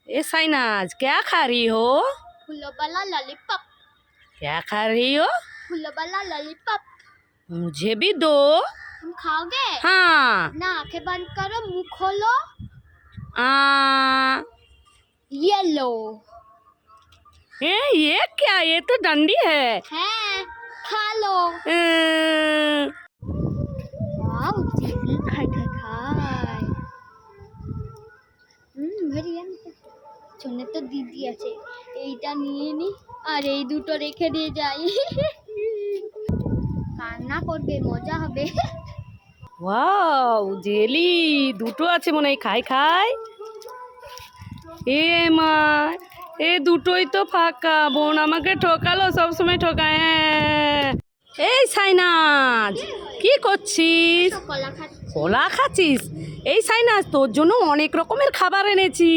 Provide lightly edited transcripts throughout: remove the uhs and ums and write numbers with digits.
ए साइनाज क्या खा रही हो? फूलों वाला लॉलीपॉप। क्या खा रही हो? फूलों वाला लॉलीपॉप। मुझे भी दो। तुम खाओगे? हाँ। ना आंखें बंद करो, मुंह खोलो। ये लो। ये क्या? ये तो डंडी है। खा लो। वाओ, চিলি খাই খাই। ভেরি শোনে তো দিদি আছে, এইটা নিয়ে নি আর এই দুটো রেখে দিয়ে যাই। কান্না করবে, মজা হবে। ওয়াও, জেলি দুটো আছে মনে হয়। খাই খাই। এ মা, এ দুটোই তো ফাঁকা। বোন আমাকে ঠকালো, সবসময় ঠকায়। এই সাইনাজ, কি করছিস? কলা খাচ্ছি। কলা খাচ্ছিস? এই সাইনাজ, তোর জন্য অনেক রকমের খাবার এনেছি।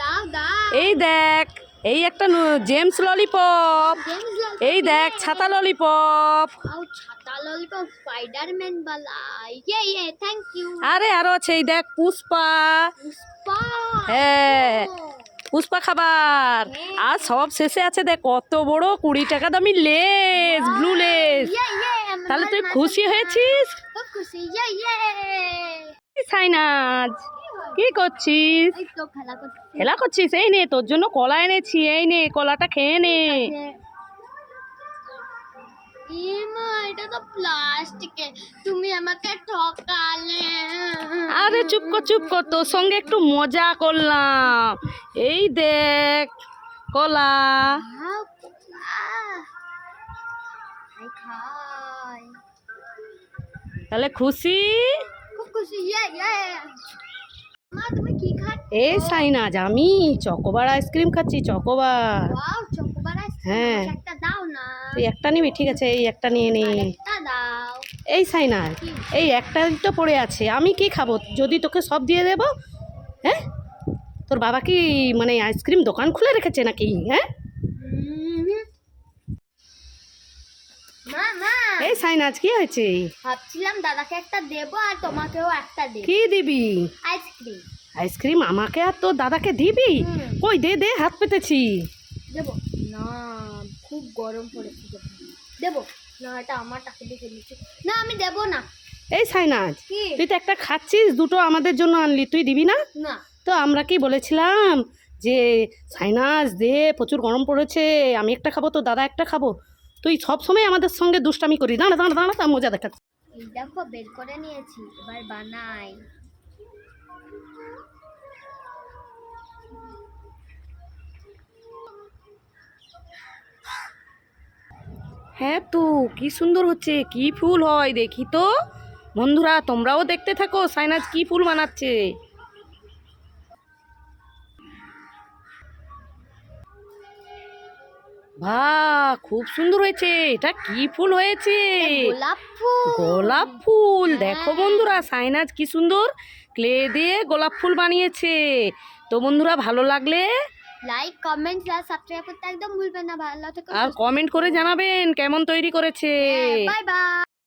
দাও দাও। এই দেখ, এই একটা জেমস ললিপপ। এই দেখ ছাতা ললিপপ। ছাতা ললিপপ স্পাইডারম্যান वाला। ये থ্যাংক ইউ। আরে আরো আছে, এই দেখ পুষ্পা। পুষ্পা। হ্যাঁ, পুষ্পা খাবার। আর সব শেষে আছে দেখ কত বড় 20 টাকা দামি লেস, ব্লু লেস। তাহলে তুই খুশি হয়েছিস? খুব খুশি। সাইনাজ, কি করছিস? এই তো খেলা করছি। খেলা করছিস? এই নে তোর জন্য কলা এনেছি। এই নে কলাটা খেয়ে নে। মা, এটা তো প্লাস্টিকে, তুমি আমাকে ঠকালে। আরে চুপ কর চুপ কর, তোর সঙ্গে একটু মজা করলাম। এই দেখ কলা। খাই। তাহলে খুশি? খুব খুশি। মা, তুমি কি খাচ্ছ? এই সাইনাজ, আমি চকোবার আইসক্রিম খাচ্ছি। চকোবার। Wow, chocobar ice cream. হ্যাঁ। একটা দাও না। তুই একটা নিবি? ঠিক আছে, এই একটা নিয়ে নে। একটা দাও। এই সাইনাজ, এই একটাই তো পড়ে আছে। আমি কি খাবো যদি তোকে সব দিয়ে দেবো? হ্যাঁ, তোর বাবা কি মানে আইসক্রিম দোকান খুলে রেখেছে নাকি? হ্যাঁ। মা মা, এই সাইনাজ, কি হয়েছে? ভাবছিলাম দাদাকে একটা দেবো আর তোমাকেও একটা দেব। কি দিবি? আইসক্রিম। আইসক্রিম আমাকে আর তোর দাদাকে দিবি? কই দে দে, হাত পেতেছি। দেবো না, খুব গরম পড়েছে। দেবো না, এটা আমার টাকা দিয়ে কিনেছি। না, আমি দেবো না। এই সাইনাজ, কি? তুই তো একটা খাচ্ছিস, দুটো আমাদের জন্য আনলি, তুই দিবি না? না। তো আমরা কি বলেছিলাম যে সাইনাজ দে, প্রচুর গরম পড়েছে, আমি একটা খাবো তো দাদা একটা খাবো। তুই সবসময় আমাদের সঙ্গে দুষ্টামি করি। দাঁড়া দাঁড়া দাঁড়া, তা মজা দেখাচ্ছি। এই দেখো, বের করে নিয়েছি, এবার বানাই। হ্যাঁ তো, কি সুন্দর হচ্ছে। কি ফুল হয় দেখি তো। বন্ধুরা তোমরাও দেখতে থাকো সাইনাজ কি ফুল বানাচ্ছে। বাহ, খুব সুন্দর হয়েছে। এটা কি ফুল হয়েছে? গোলাপ ফুল। গোলাপ ফুল। দেখো বন্ধুরা, সাইনাজ কি সুন্দর ক্লে দিয়ে গোলাপ ফুল বানিয়েছে। তো বন্ধুরা, ভালো লাগলে লাইক, কমেন্ট আর সাবস্ক্রাইব করতে একদম ভুলবেন না। ভালো থেকো, আর কমেন্ট করে জানাবেন কেমন তৈরি করেছে। Bye bye.